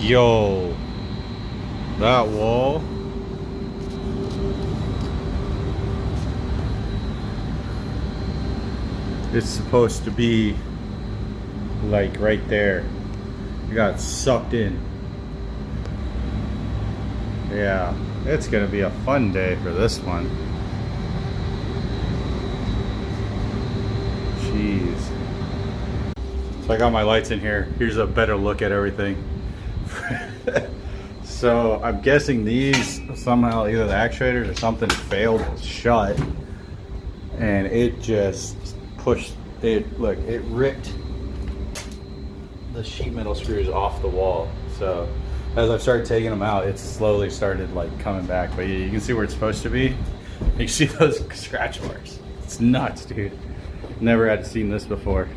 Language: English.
Yo, that wall. It's supposed to be like right there. It got sucked in. Yeah, it's gonna be a fun day for this one. Jeez. So I got my lights in here. Here's a better look at everything. So I'm guessing these somehow, either the actuators or something failed shut, and it just pushed it. Look, it ripped the sheet metal screws off the wall. So as I've started taking them out, it's slowly started like coming back. But you can see where it's supposed to be. You can see those scratch marks. It's nuts, dude. Never had seen this before.